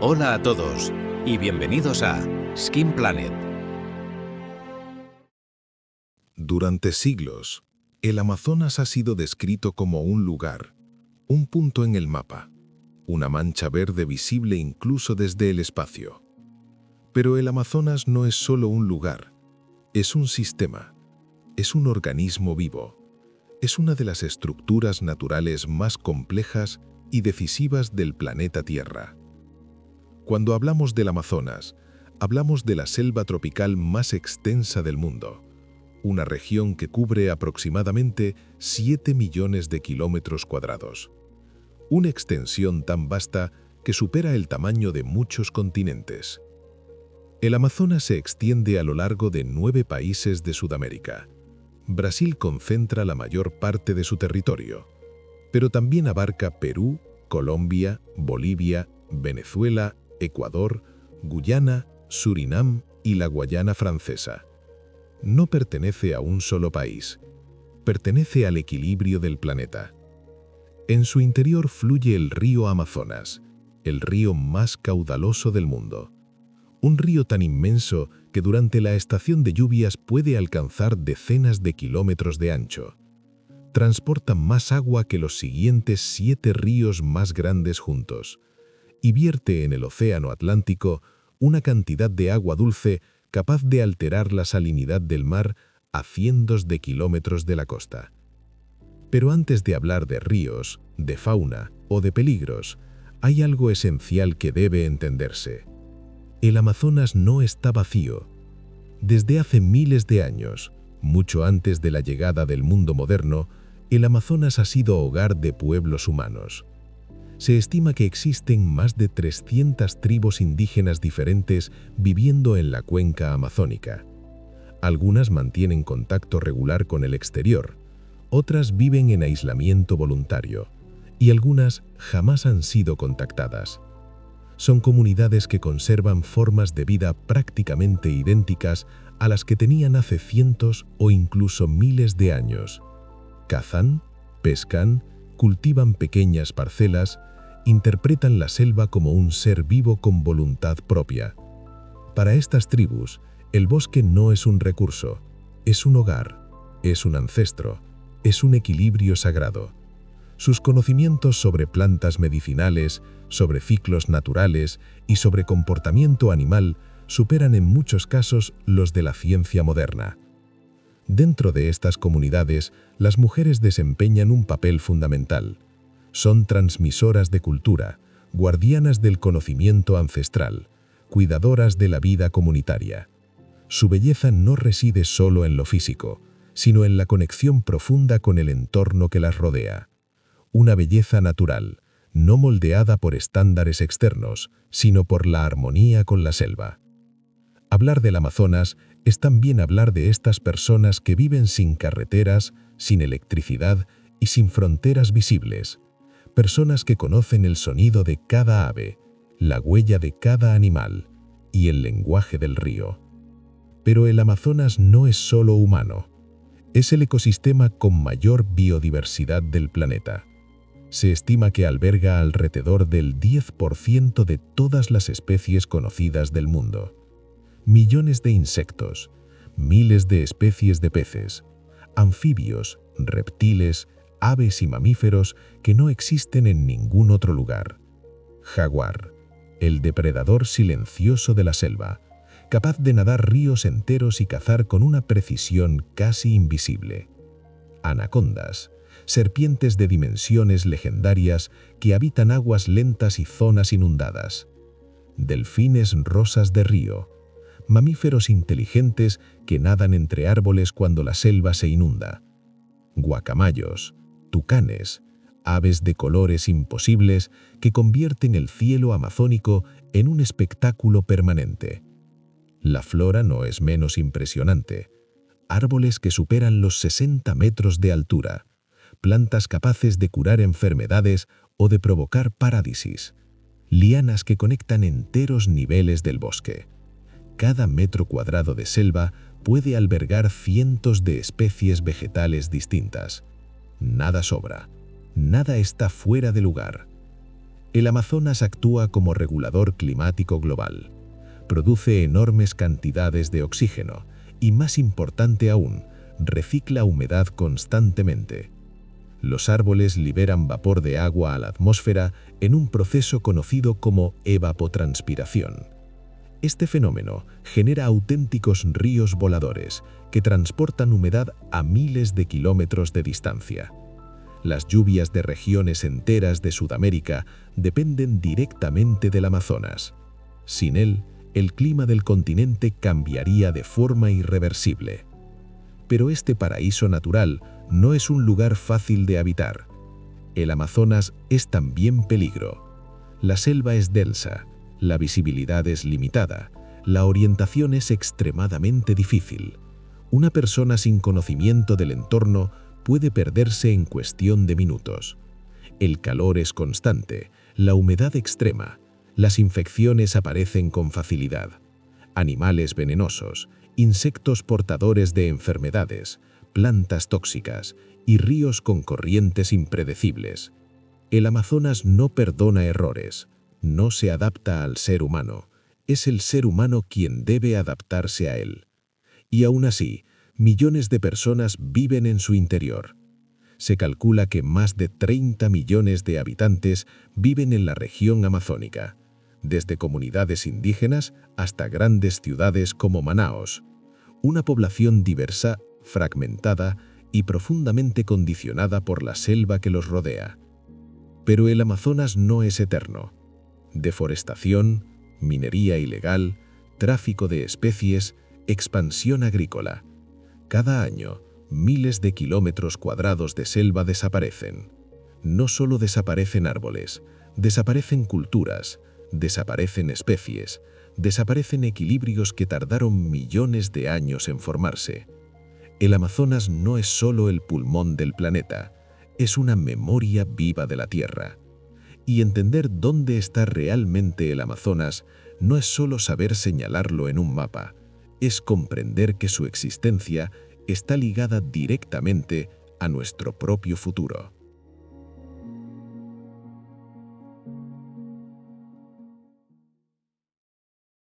Hola a todos y bienvenidos a Skin Planet. Durante siglos, el Amazonas ha sido descrito como un lugar, un punto en el mapa, una mancha verde visible incluso desde el espacio. Pero el Amazonas no es solo un lugar, es un sistema, es un organismo vivo, es una de las estructuras naturales más complejas y decisivas del planeta Tierra. Cuando hablamos del Amazonas, hablamos de la selva tropical más extensa del mundo, una región que cubre aproximadamente 7 millones de kilómetros cuadrados. Una extensión tan vasta que supera el tamaño de muchos continentes. El Amazonas se extiende a lo largo de 9 países de Sudamérica. Brasil concentra la mayor parte de su territorio, pero también abarca Perú, Colombia, Bolivia, Venezuela, Ecuador, Guyana, Surinam y la Guayana Francesa. No pertenece a un solo país, pertenece al equilibrio del planeta. En su interior fluye el río Amazonas, el río más caudaloso del mundo. Un río tan inmenso que durante la estación de lluvias puede alcanzar decenas de kilómetros de ancho. Transporta más agua que los siguientes 7 ríos más grandes juntos y vierte en el Océano Atlántico una cantidad de agua dulce capaz de alterar la salinidad del mar a cientos de kilómetros de la costa. Pero antes de hablar de ríos, de fauna o de peligros, hay algo esencial que debe entenderse. El Amazonas no está vacío. Desde hace miles de años, mucho antes de la llegada del mundo moderno, el Amazonas ha sido hogar de pueblos humanos. Se estima que existen más de 300 tribus indígenas diferentes viviendo en la cuenca amazónica. Algunas mantienen contacto regular con el exterior, otras viven en aislamiento voluntario, y algunas jamás han sido contactadas. Son comunidades que conservan formas de vida prácticamente idénticas a las que tenían hace cientos o incluso miles de años. Cazan, pescan, cultivan pequeñas parcelas, interpretan la selva como un ser vivo con voluntad propia. Para estas tribus, el bosque no es un recurso, es un hogar, es un ancestro, es un equilibrio sagrado. Sus conocimientos sobre plantas medicinales, sobre ciclos naturales y sobre comportamiento animal superan en muchos casos los de la ciencia moderna. Dentro de estas comunidades, las mujeres desempeñan un papel fundamental. Son transmisoras de cultura, guardianas del conocimiento ancestral, cuidadoras de la vida comunitaria. Su belleza no reside solo en lo físico, sino en la conexión profunda con el entorno que las rodea. Una belleza natural, no moldeada por estándares externos, sino por la armonía con la selva. Hablar del Amazonas es también hablar de estas personas que viven sin carreteras, sin electricidad y sin fronteras visibles. Personas que conocen el sonido de cada ave, la huella de cada animal y el lenguaje del río. Pero el Amazonas no es solo humano. Es el ecosistema con mayor biodiversidad del planeta. Se estima que alberga alrededor del 10% de todas las especies conocidas del mundo. Millones de insectos, miles de especies de peces, anfibios, reptiles, aves y mamíferos que no existen en ningún otro lugar. Jaguar, el depredador silencioso de la selva, capaz de nadar ríos enteros y cazar con una precisión casi invisible. Anacondas, serpientes de dimensiones legendarias que habitan aguas lentas y zonas inundadas. Delfines rosas de río, mamíferos inteligentes que nadan entre árboles cuando la selva se inunda. Guacamayos, tucanes, aves de colores imposibles que convierten el cielo amazónico en un espectáculo permanente. La flora no es menos impresionante. Árboles que superan los 60 metros de altura, plantas capaces de curar enfermedades o de provocar parálisis, lianas que conectan enteros niveles del bosque. Cada metro cuadrado de selva puede albergar cientos de especies vegetales distintas. Nada sobra, nada está fuera de lugar. El Amazonas actúa como regulador climático global. Produce enormes cantidades de oxígeno y, más importante aún, recicla humedad constantemente. Los árboles liberan vapor de agua a la atmósfera en un proceso conocido como evapotranspiración. Este fenómeno genera auténticos ríos voladores que transportan humedad a miles de kilómetros de distancia. Las lluvias de regiones enteras de Sudamérica dependen directamente del Amazonas. Sin él, el clima del continente cambiaría de forma irreversible. Pero este paraíso natural no es un lugar fácil de habitar. El Amazonas es también peligro. La selva es densa, la visibilidad es limitada, la orientación es extremadamente difícil. Una persona sin conocimiento del entorno puede perderse en cuestión de minutos. El calor es constante, la humedad extrema, las infecciones aparecen con facilidad. Animales venenosos, insectos portadores de enfermedades, plantas tóxicas y ríos con corrientes impredecibles. El Amazonas no perdona errores, no se adapta al ser humano, es el ser humano quien debe adaptarse a él. Y aún así, millones de personas viven en su interior. Se calcula que más de 30 millones de habitantes viven en la región amazónica, desde comunidades indígenas hasta grandes ciudades como Manaos. Una población diversa, fragmentada y profundamente condicionada por la selva que los rodea. Pero el Amazonas no es eterno. Deforestación, minería ilegal, tráfico de especies, expansión agrícola. Cada año, miles de kilómetros cuadrados de selva desaparecen. No solo desaparecen árboles, desaparecen culturas, desaparecen especies, desaparecen equilibrios que tardaron millones de años en formarse. El Amazonas no es solo el pulmón del planeta, es una memoria viva de la Tierra. Y entender dónde está realmente el Amazonas no es solo saber señalarlo en un mapa, es comprender que su existencia está ligada directamente a nuestro propio futuro.